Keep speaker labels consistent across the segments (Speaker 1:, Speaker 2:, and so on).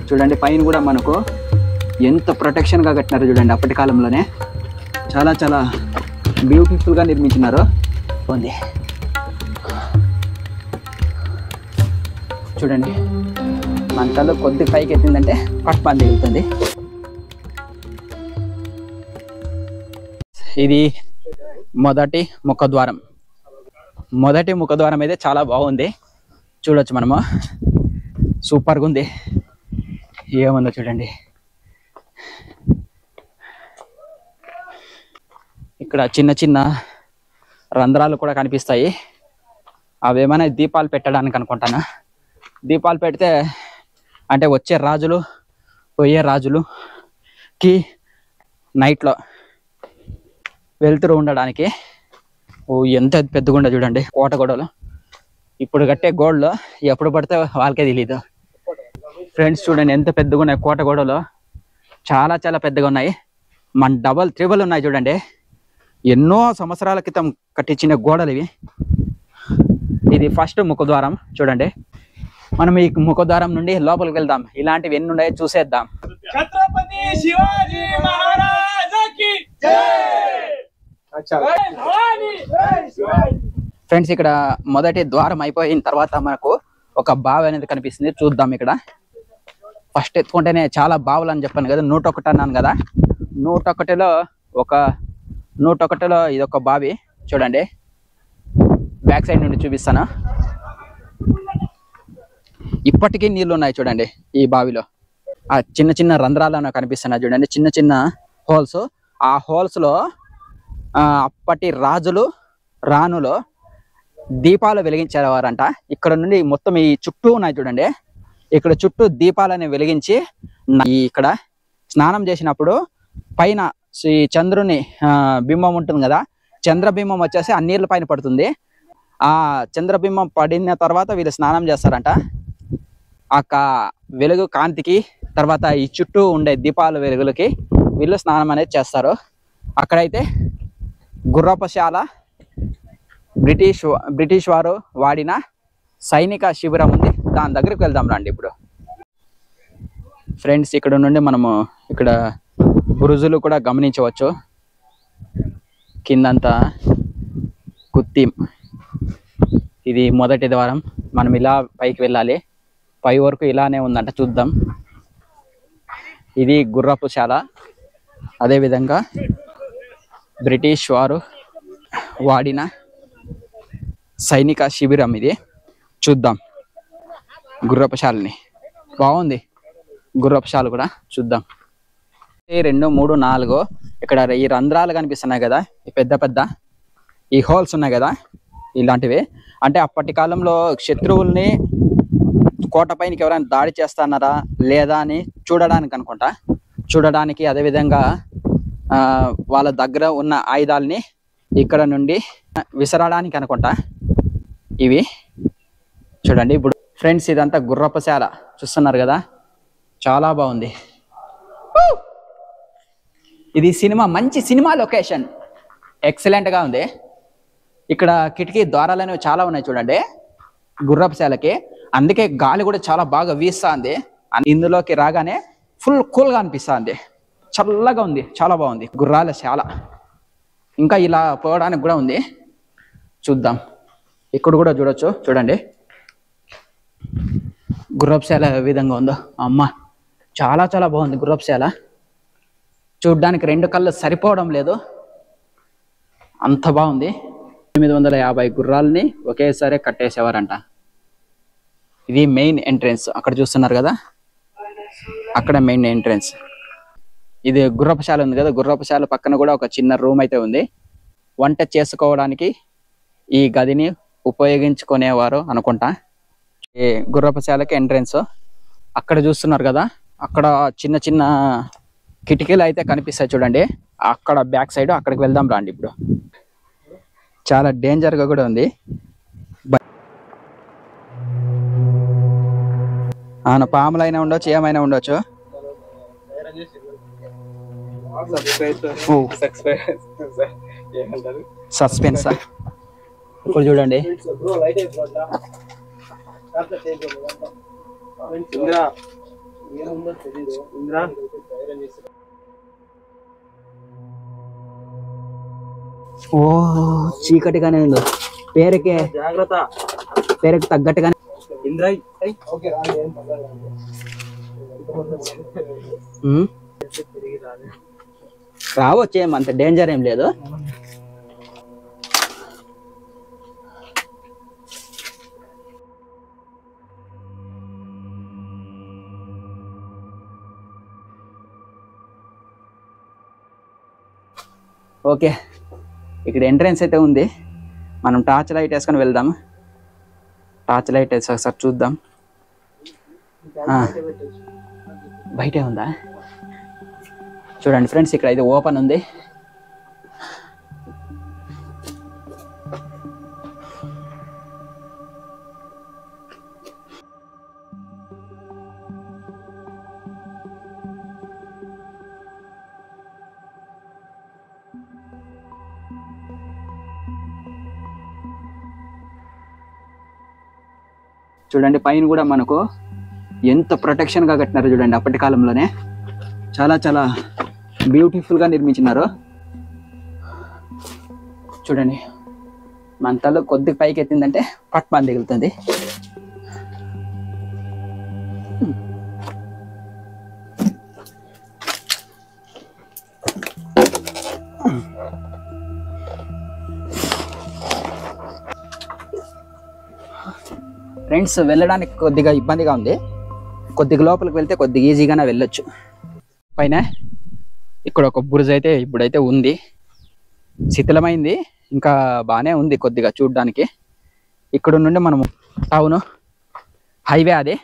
Speaker 1: చూడండి పైన కూడా మనకు ఎంత ప్రొటెక్షన్గా కట్టినారు చూడండి. అప్పటి కాలంలోనే చాలా చాలా బ్యూటిఫుల్గా నిర్మించినారు. ఉంది చూడండి, మంటలు కొద్ది పైకి ఎత్తిందంటే పట్టు దిగుతుంది. ఇది మొదటి ముఖద్వారం. మొదటి ముఖద్వారం అయితే చాలా బాగుంది, చూడొచ్చు మనము. సూపర్గా ఉంది. ఏముందో చూడండి. ఇక్కడ చిన్న చిన్న రంధ్రాలు కూడా కనిపిస్తాయి. అవేమైనా దీపాలు పెట్టడానికి అనుకుంటాను. దీపాలు పెడితే అంటే వచ్చే రాజులు పోయే రాజులుకి నైట్లో వెళ్తురు ఉండడానికి. ఎంత పెద్దగా ఉండే చూడండి కోట గోడలు. ఇప్పుడు కట్టే గోడలు ఎప్పుడు పడితే వాళ్ళకే తెలీదు. ఫ్రెండ్స్ చూడండి ఎంత పెద్దగా ఉన్నాయి కోట గోడలు. చాలా చాలా పెద్దగా ఉన్నాయి. మన డబల్ త్రిబుల్ ఉన్నాయి చూడండి. ఎన్నో సంవత్సరాల క్రితం కట్టించిన గోడలు ఇవి. ఇది ఫస్ట్ ముఖద్వారం చూడండి. మనం ఈ ముఖద్వారం నుండి లోపలికి వెళ్దాం. ఇలాంటివి ఎన్ని ఉన్నాయో చూసేద్దాం. ఛత్రపతి శివాజీ మహారాజుకి జై. ఫ్రెండ్స్ ఇక్కడ మొదటి ద్వారం అయిపోయిన తర్వాత మనకు ఒక బావి అనేది కనిపిస్తుంది, చూద్దాం. ఇక్కడ ఫస్ట్ ఎత్తుకుంటేనే చాలా బావులు అని చెప్పాను కదా, 101 అన్నాను కదా. 101లో ఇది ఒక బావి చూడండి. బ్యాక్ సైడ్ నుండి చూపిస్తాను. ఇప్పటికీ నీళ్లు ఉన్నాయి చూడండి ఈ బావిలో. ఆ చిన్న చిన్న రంధ్రాలు కనిపిస్తున్నాయి చూడండి, చిన్న చిన్న హోల్స్. ఆ హోల్స్ లో అప్పటి రాజులు రాణులు దీపాలు వెలిగించేవారంట. ఇక్కడ నుండి మొత్తం ఈ చుట్టూ ఉన్నాయి చూడండి. ఇక్కడ చుట్టూ దీపాలని వెలిగించి ఇక్కడ స్నానం చేసినప్పుడు పైన ఈ చంద్రుని బింబం ఉంటుంది కదా, చంద్రబింబం వచ్చేసి ఆ నీళ్ళ పైన పడుతుంది. ఆ చంద్రబింబం పడిన తర్వాత వీళ్ళు స్నానం చేస్తారంట. ఆ వెలుగు కాంతికి తర్వాత ఈ చుట్టూ ఉండే దీపాల వెలుగులకి వీళ్ళు స్నానం అనేది చేస్తారు. అక్కడైతే గుర్రపశాల బ్రిటిష్ వారు వాడిన సైనిక శిబిరం ఉంది. దాని దగ్గరికి వెళ్దాం రండి ఇప్పుడు. ఫ్రెండ్స్ ఇక్కడ నుండి మనము ఇక్కడ బురుజులు కూడా గమనించవచ్చు. కిందంతా కుత్తి. ఇది మొదటి ద్వారం. మనం ఇలా పైకి వెళ్ళాలి. పై వరకు ఇలానే ఉందంట, చూద్దాం. ఇది గుర్రపుశాల. అదేవిధంగా బ్రిటిష్ వారు వాడిన సైనిక శిబిరం ఇది, చూద్దాం. గుర్రపుశాలని బాగుంది. గుర్రపుశాల కూడా చూద్దాం. 2, 3, 4 ఇక్కడ ఈ రంధ్రాలు కనిపిస్తున్నాయి కదా, ఈ పెద్ద పెద్ద ఈ హోల్స్ ఉన్నాయి కదా, ఇలాంటివి. అంటే అప్పటి కాలంలో శత్రువుల్ని కోట పైనకి ఎవరైనా దాడి చేస్తున్నారా లేదా అని చూడడానికి అనుకుంటా. చూడడానికి అదేవిధంగా వాళ్ళ దగ్గర ఉన్న ఆయుధాలని ఇక్కడ నుండి విసరడానికి అనుకుంటా ఇవి. చూడండి ఇప్పుడు ఫ్రెండ్స్ ఇదంతా గుర్రపుశాల చూస్తున్నారు కదా, చాలా బాగుంది. ఇది మంచి సినిమా లొకేషన్, ఎక్సలెంట్గా ఉంది. ఇక్కడ కిటికీ ద్వారాలు అనేవి చాలా ఉన్నాయి చూడండి గుర్రపుశాలకి. అందుకే గాలి కూడా చాలా బాగా వీస్తుంది. ఇందులోకి రాగానే ఫుల్ కూల్గా అనిపిస్తుంది, చల్లగా ఉంది, చాలా బాగుంది. గుర్రాల శాల ఇంకా ఇలా పోవడానికి కూడా ఉంది, చూద్దాం. ఇక్కడ కూడా చూడొచ్చు చూడండి గుర్రపుశాల ఏ విధంగా ఉందో. అమ్మ చాలా చాలా బాగుంది గుర్రపుశాల. చూడ్డానికి 2 కళ్ళు సరిపోవడం లేదు, అంత బాగుంది. 850 గుర్రాలని ఒకేసారి కట్టేసేవారంట. ఇది మెయిన్ ఎంట్రెన్స్, అక్కడ చూస్తున్నారు కదా, అక్కడ మెయిన్ ఎంట్రెన్స్. ఇది గుర్రపుశాల ఉంది కదా, గుర్రపుశాల పక్కన కూడా ఒక చిన్న రూమ్ అయితే ఉంది. వంట చేసుకోవడానికి ఈ గదిని ఉపయోగించుకునేవారు అనుకుంటా. ఈ గుర్రపుశాలకి ఎంట్రెన్స్ అక్కడ చూస్తున్నారు కదా, అక్కడ చిన్న చిన్న కిటికీలు అయితే కనిపిస్తాయి చూడండి. అక్కడ బ్యాక్ సైడ్ అక్కడికి వెళ్దాం రండి ఇప్పుడు. చాలా డేంజర్గా కూడా ఉంది. పాములైనా ఉండొచ్చు, ఏమైనా ఉండొచ్చు. సస్పెన్స్. ఇప్పుడు చూడండి ఓ చీకటిగానే ఉంది, పేరుకే జాగ్రత్త, పేరుకి తగ్గట్టుగానే. రావచ్చు, ఏమంత డేంజర్ ఏం లేదు. ఓకే, ఇక్కడ ఎంట్రన్స్ అయితే ఉంది. మనం టార్చ్ లైట్ వేసుకొని వెళ్దాం. టార్చ్ లైట్ వేసి ఒకసారి చూద్దాం. బయటే ఉందా చూడండి ఫ్రెండ్స్, ఇక్కడ అయితే ఓపెన్ ఉంది. చూడండి పైన కూడా మనకు ఎంత ప్రొటెక్షన్ గా కట్టినారు చూడండి. అప్పటి కాలంలోనే చాలా చాలా బ్యూటిఫుల్ గా నిర్మించినారు. చూడండి మన తల కొద్దిగా పైకి ఎత్తిందంటే పట్మాన్ దిగులుతుంది. ఫ్రెండ్స్ వెళ్ళడానికి కొద్దిగా ఇబ్బందిగా ఉంది. కొద్దిగా లోపలికి వెళ్తే కొద్దిగా ఈజీగానే వెళ్ళొచ్చు. పైన ఇక్కడ ఒక బురుజు అయితే ఇప్పుడైతే ఉంది, శిథిలమైంది, ఇంకా బాగానే ఉంది కొద్దిగా చూడ్డానికి. ఇక్కడ నుండి మనము టౌన్ హైవే అది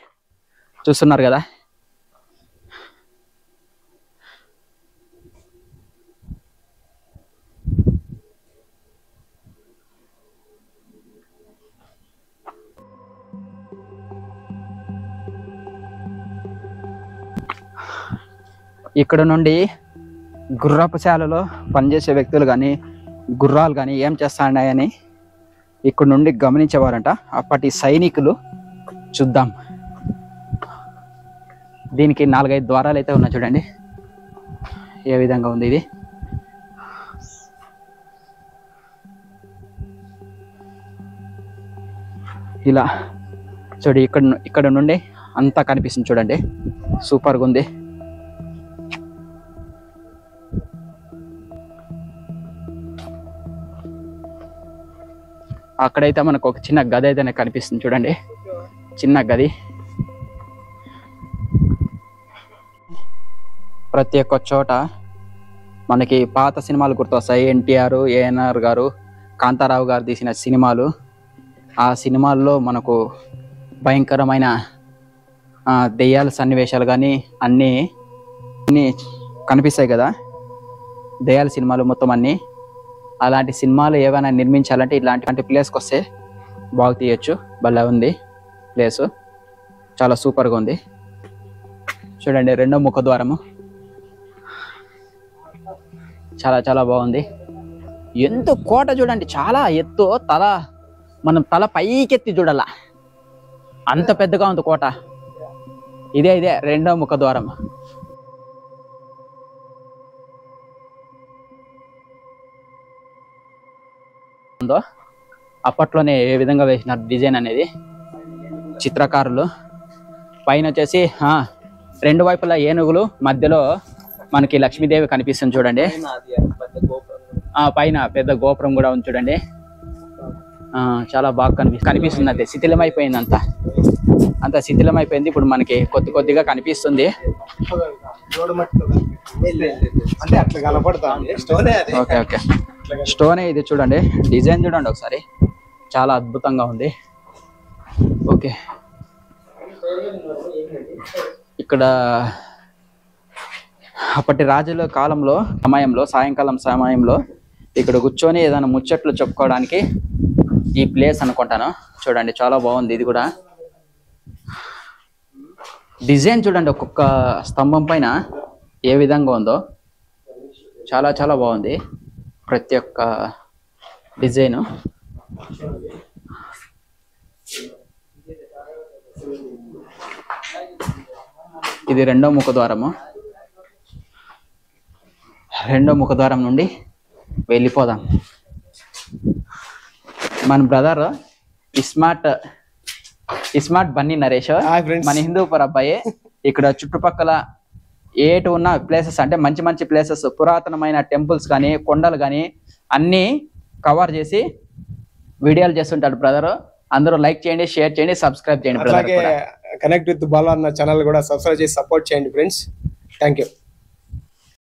Speaker 1: చూస్తున్నారు కదా. ఇక్కడ నుండి గుర్రపుశాలలో పనిచేసే వ్యక్తులు కానీ గుర్రాలు కానీ ఏం చేస్తున్నాయని ఇక్కడ నుండి గమనించేవారంట అప్పటి సైనికులు. చూద్దాం. దీనికి 4-5 ద్వారాలు అయితే ఉన్నాయి చూడండి, ఏ విధంగా ఉంది ఇది. ఇలా చూడు, ఇక్కడ నుండి అంతా కనిపిస్తుంది చూడండి, సూపర్గా ఉంది. అక్కడైతే మనకు ఒక చిన్న గది అయితే కనిపిస్తుంది చూడండి, చిన్న గది. ప్రతి ఒక్క చోట మనకి పాత సినిమాలు గుర్తొస్తాయి. ఎన్టీఆర్, ఏఎన్ఆర్ గారు, కాంతారావు గారు తీసిన సినిమాలు. ఆ సినిమాల్లో మనకు భయంకరమైన దెయ్యాల సన్నివేశాలు కానీ అన్నీ కనిపిస్తాయి కదా, దెయ్యాల సినిమాలు మొత్తం అన్నీ. అలాంటి సినిమాలు ఏమైనా నిర్మించాలంటే ఇలాంటి ప్లేస్కి వస్తే బాగా తీయచ్చు. భలే ఉంది ప్లేసు, చాలా సూపర్గా ఉంది. చూడండి 2వ ముఖద్వారము చాలా చాలా బాగుంది. ఎంత కోట చూడండి, చాలా ఎత్తు, మనం తల పైకెత్తి చూడాల, అంత పెద్దగా ఉంది కోట. ఇదే 2వ ముఖద్వారం. అప్పట్లోనే ఏ విధంగా వేసినారు డిజైన్ అనేది చిత్రకారులు. పైన వచ్చేసి 2 వైపులా ఏనుగులు, మధ్యలో మనకి లక్ష్మీదేవి కనిపిస్తుంది చూడండి. పైన పెద్ద గోపురం కూడా ఉంది చూడండి, చాలా బాగా కనిపిస్తుంది. అంతే శిథిలమైపోయింది, అంత శిథిలమైపోయింది. ఇప్పుడు మనకి కొద్దిగా కనిపిస్తుంది. ఓకే ఓకే, స్టోనే ఇది చూడండి, డిజైన్ చూడండి ఒకసారి, చాలా అద్భుతంగా ఉంది. ఓకే, ఇక్కడ అప్పటి రాజుల కాలంలో సాయంకాలం సమయంలో ఇక్కడ కూర్చొని ఏదైనా ముచ్చట్లు చెప్పుకోవడానికి ఈ ప్లేస్ అనుకుంటాను. చూడండి చాలా బాగుంది. ఇది కూడా డిజైన్ చూడండి, ఒక్కొక్క స్తంభం పైన ఏ విధంగా ఉందో చాలా చాలా బాగుంది ప్రతి ఒక్క డిజైను. ఇది రెండో ముఖద్వారము. రెండో ముఖద్వారం నుండి వెళ్ళిపోదాం. మన బ్రదర్ ఇస్మార్ట్ బన్నీ నరేష్ మన హిందూపూర్ అబ్బాయి. ఇక్కడ చుట్టుపక్కల ఏటు ఉన్న ప్లేసెస్ అంటే మంచి మంచి ప్లేసెస్, పురాతనమైన టెంపుల్స్ కానీ కొండలు కానీ అన్నీ కవర్ చేసి వీడియోలు చేస్తుంటాడు బ్రదర్. అందరూ లైక్ చేయండి, షేర్ చేయండి, సబ్స్క్రైబ్ చేయండి.
Speaker 2: అలాగే కనెక్ట్ విత్ బాలు అన్న ఛానల్ కూడా సబ్స్క్రైబ్ చేసి సపోర్ట్ చేయండి ఫ్రెండ్స్. Thank you.